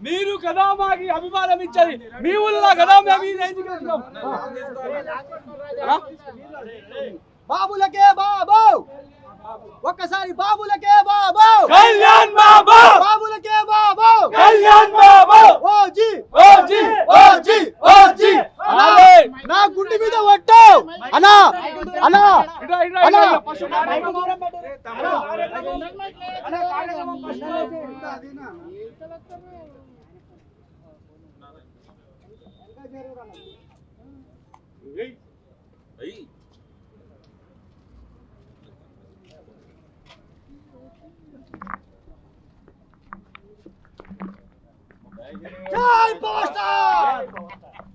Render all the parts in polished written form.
మీరు కదా మాకి అభిమానం ఇచ్చేది మీ ఊళ్ళో కదా మేము ఈ రేంజ్కి వెళ్తాం బాబులకే బాబు ఒక్కసారి బాబులకే బాబు కళ్యాణ్ బాబు బాబులకే బాబు Kalyan Babu OG OG OG OG నా గుండె మీద ఒట్టు అన్నా అన్నా అన్నా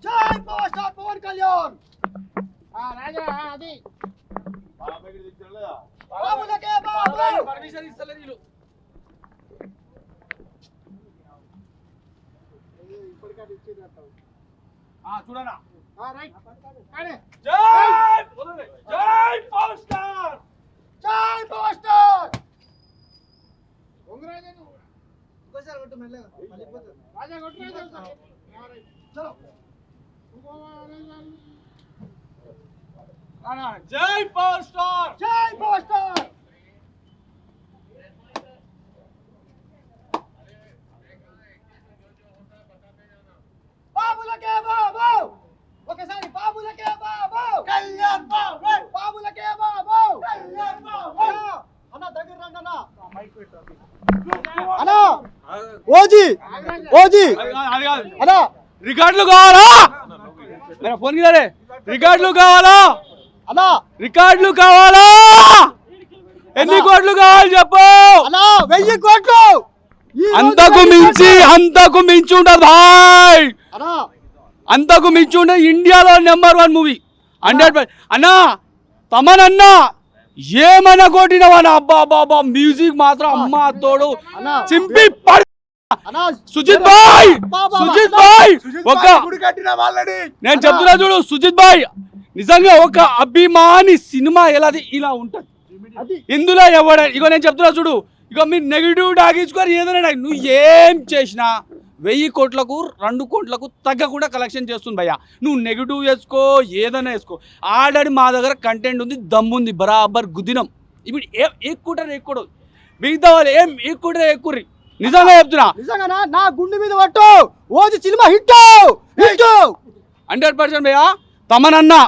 జై పవర్ స్టార్ పవన్ కళ్యాణ్ రాజా అది బాబులకే బాబు పర్మిషన్ ఇస్తలేదు వీళ్ళు చూడనా రైట్ జై జై పవర్ స్టార్ జై పవర్ స్టార్ ఉంగరాజను ఒకసారి కొట్టు మెల్లగా మళ్ళీపోతుంది రాజా కొట్టు రాజా చలో జై పవర్ స్టార్ జై పవర్ స్టార్ బాబులకే బాబు ఒకసారి బాబులకే బాబు కళ్యాణ్ బాబు బాబులకే బాబు కళ్యాణ్ బాబు అన్న దగ్గర రండి అన్న ఓజీ ఓజీ అది కాదు అన్న రికార్డులు కావాలా ఫోన్ కిదారే రికార్డులు కావాలా అన్న రికార్డులు కావాలా ఎన్ని కోట్లు కావాలి చెప్పు అన్న 1000 కోట్లు అంతకు మించి ఉండదు భాయ్ అన్న అంతకు మించి ఉండదు ఇండియాలో #1 మూవీ 100 అన్నా తమన్ అన్నా ఏమన్నా కొట్టినవా అబ్బా బాబా మ్యూజిక్ మాత్రం అమ్మ తోడు చింపి సుజిత్ భాయ్ ఒక నేను చెప్తున్నా చూడు సుజిత్ భాయ్ నిజంగా ఒక అభిమాని సినిమా ఇలా ఉంటది ఇందులో ఇగో నేను చెప్తున్నా చూడు ఇక మీరు నెగిటివ్ డాగించుకొని ఏదైనా నువ్వు ఏం చేసినా 1000 కోట్లకు 2 కోట్లకు తగ్గకుండా కలెక్షన్ చేస్తుంది భయ్యా నువ్వు నెగిటివ్ వేసుకో ఏదైనా వేసుకో ఆల్రెడీ మా దగ్గర కంటెంట్ ఉంది దమ్ముంది బరాబర్ గుద్దినం ఇప్పుడు ఎక్కువ మిగతా వాళ్ళు ఏం ఎక్కుర్రి నిజంగా చెప్తున్నా నిజంగా నా గుండె మీద పట్టు ఓజీ సినిమా హిట్ 100% భయ్యా తమనన్నా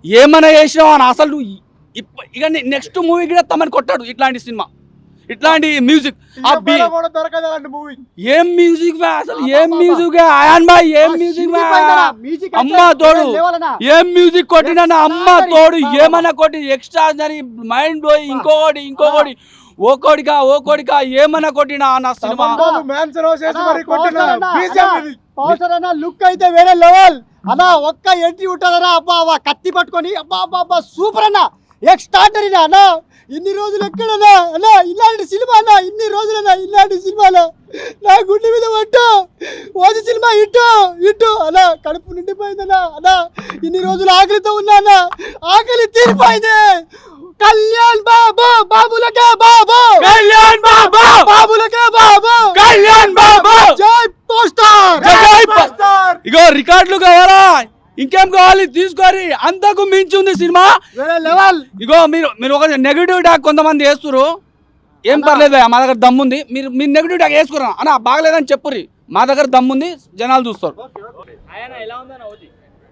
ఏమైనా చేసినావు అని అసలు నువ్వు ఇక నెక్స్ట్ మూవీ కూడా తమని కొట్టాడు ఇట్లాంటి సినిమా ఇట్లాంటి మ్యూజిక్ ఏం మ్యూజిక్ అసలు ఏం మ్యూజిక్ అయాన్ బాయ్ ఏం మ్యూజిక్ అమ్మ తోడు ఏం మ్యూజిక్ కొట్టినా అమ్మ తోడు ఏమన్నా కొట్టి ఎక్స్ట్రాడినరీ మైండ్ బ్లోయింగ్ ఇంకొకటి ఓ కొడికా ఏమన్నా కొట్టినా నా సినిమా లుక్ అయితే వేరే లెవెల్ అన్నా ఒక్క ఎంట్రీ ఉంటుందన్నా అబ్బా కత్తి పట్టుకొని అబ్బా సూపర్ అన్నా ఎక్స్ట్రాడినరీ అన్నా ఇన్ని రోజులు ఎక్కడన్నా అన్నా ఇలాంటి సినిమా అన్నా ఇన్ని రోజులన్నా ఇలాంటి సినిమాలో నా గుండె మీద పట్టు ఓజీ సినిమా ఇట్టు అన్నా కడుపు నిండిపోయిందన్నా అన్నా ఇన్ని రోజులు ఆకలితో ఉన్నా అన్నా ఆకలి తీరిపోయింది కళ్యాణ్ బాబు బాబులకే బాబు కళ్యాణ్ బాబు బాబులకే బాబు కళ్యాణ్ బాబు జై పోస్టర్ ఇగో రికార్డులు కావాలా ఇంకేం కావాలి తీసుకోరి అంతకు మించి ఉంది సినిమా వేరే లెవెల్ ఇగో మీరు ఒక నెగిటివ్ టాక్ కొంతమంది వేస్తున్నారు ఏం పర్లేదు మా దగ్గర దమ్ముంది మీరు నెగిటివ్ టాక్ వేసుకురా అన్న బాగలేదని చెప్పుర్రి మా దగ్గర దమ్ముంది జనాలు చూస్తారు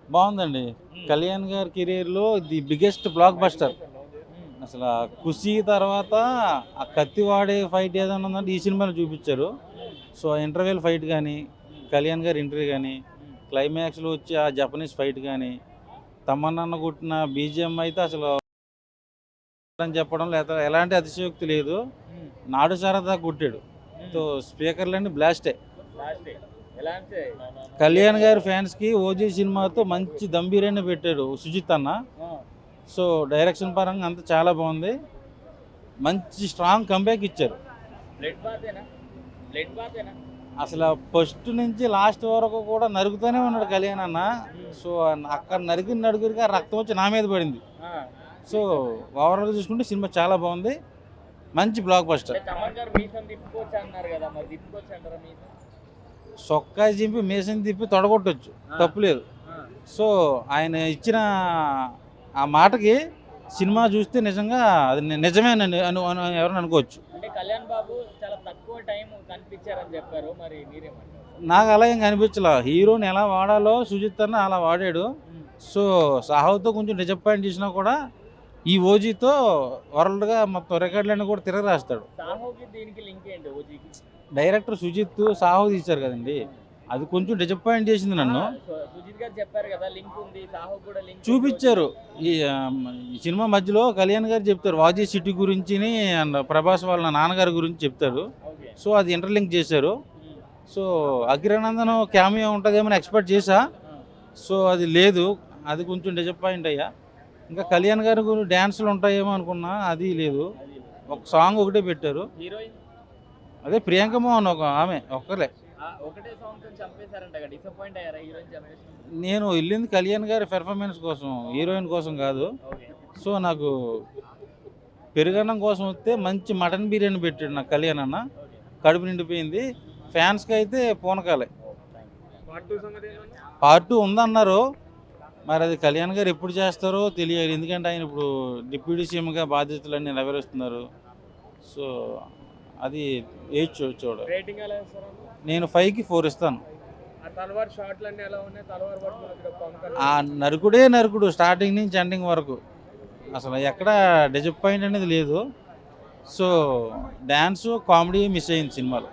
బాగుందండి కళ్యాణ్ గారి కెరీర్లో ది బిగ్గెస్ట్ బ్లాక్ బస్టర్ అసలు ఖుషి తర్వాత ఆ కత్తి వాడే ఫైట్ ఏదైనా ఉందంటే ఈ సినిమాలో చూపించారు సో ఇంటర్వెల్ ఫైట్ కానీ కళ్యాణ్ గారి ఇంటర్వ్యూ కానీ క్లైమాక్స్లో వచ్చి ఆ జపనీస్ ఫైట్ కానీ తమన్నా కొట్టిన బీజిఎం అయితే అసలు అని చెప్పడం లేదా ఎలాంటి అతిశయోక్తి లేదు నాడు సరదా కొట్టాడు సో స్పీకర్లన్నీ బ్లాస్టే కళ్యాణ్ గారి ఫ్యాన్స్కి ఓజీ సినిమాతో మంచి దంబీరాన్ని పెట్టాడు సుజిత్ అన్న సో డైరెక్షన్ పరంగా అంతా చాలా బాగుంది మంచి స్ట్రాంగ్ కంబ్యాక్ ఇచ్చారు అసలు ఫస్ట్ నుంచి లాస్ట్ వరకు కూడా నరుగుతూనే ఉన్నాడు కళ్యాణ్ అన్న సో అక్కడ నరికిన నడుగురిగా రక్తం వచ్చి నా మీద పడింది సో ఓవరాల్ చూసుకుంటే సినిమా చాలా బాగుంది మంచి బ్లాక్ బస్టర్ సొక్కా చింపి మేసం తిప్పి తొడగొట్టొచ్చు, తప్పులేదు. సో ఆయన ఇచ్చిన ఆ మాటకి సినిమా చూస్తే నిజంగా అది నిజమేనని ఎవరైనా అనుకోవచ్చు. అంటే కళ్యాణ్ బాబు చాలా తక్కువ టైం కనిపించారని చెప్పారు, మరి మీరేమంటారు? నాకు అలా ఏం కనిపించలే. హీరోని ఎలా వాడాలో సుజిత్ అన్న అలా వాడాడు. సో సాహోతో కొంచెం డిసప్పాయింట్ చేసినా కూడా ఈ ఓజీతో వరల్డ్గా మొత్తం రికార్డులన్నీ కూడా తిరగ రాస్తాడు. సాహోకి దీనికి లింక్ ఏంటి? ఓజీకి డైరెక్టర్ సుజిత్ సాహో తీశారు కదండి, అది కొంచెం డిసప్పాయింట్ చేసింది నన్ను. సుజిత్ గారు చెప్పారు కదా లింక్ ఉంది, సాహో కూడా లింక్ చూపించారు. ఈ సినిమా మధ్యలో కళ్యాణ్ గారు చెప్తారు వాజీ సిటీ గురించి అండ్ ప్రభాస్ వాళ్ళ నాన్నగారి గురించి చెప్తారు. ఓకే. సో అది ఇంటర్లింక్ చేశారు. సో అగ్రనందన్ క్యామియో ఉంటుందేమో ఎక్స్పెక్ట్ చేశా. సో అది లేదు, అది కొంచెం డిసప్పాయింట్ అయ్యా. ఇంకా కళ్యాణ్ గారి గురించి డ్యాన్సులు ఉంటాయేమో అనుకున్నా, అది లేదు. ఒక సాంగ్ ఒకటే పెట్టారు, హీరోయిన్ అదే ప్రియాంక మోహన్ ఒక ఆమె ఒక్కలే. ఒకటే సాంగ్ తో చంపేశారంట, డిసప్పాయింట్ అయ్యారా హీరోయిన్ జనరేషన్? నేను వెళ్ళింది కళ్యాణ్ గారి పెర్ఫార్మెన్స్ కోసం, హీరోయిన్ కోసం కాదు. ఓకే. సో నాకు పెరుగన్నం కోసం వస్తే మంచి మటన్ బిర్యానీ పెట్టాడు నాకు కళ్యాణ్ అన్న, కడుపు నిండిపోయింది. ఫ్యాన్స్కి అయితే పూనకాలే. పార్ట్ 2 ఉందన్నారు, మరి అది కళ్యాణ్ గారు ఎప్పుడు చేస్తారో తెలియదు. ఎందుకంటే ఆయన ఇప్పుడు డిప్యూటీ సీఎంగా బాధ్యతలన్నీ నెరవేరుస్తున్నారు. సో అది చూడ. రేటింగ్ ఎలా ఇస్తారు? నేను 5కి 4 ఇస్తాను. ఆ తలవార్ షాట్లు అన్ని ఎలా ఉన్నాయి? తలవార్ పట్టుకున్నప్పుడు ఆ నరుకుడు స్టార్టింగ్ నుంచి ఎండింగ్ వరకు అసలు ఎక్కడ డిసప్పాయింట్ అనేది లేదు. సో డ్యాన్స్ కామెడీ మిస్ అయింది సినిమాలో.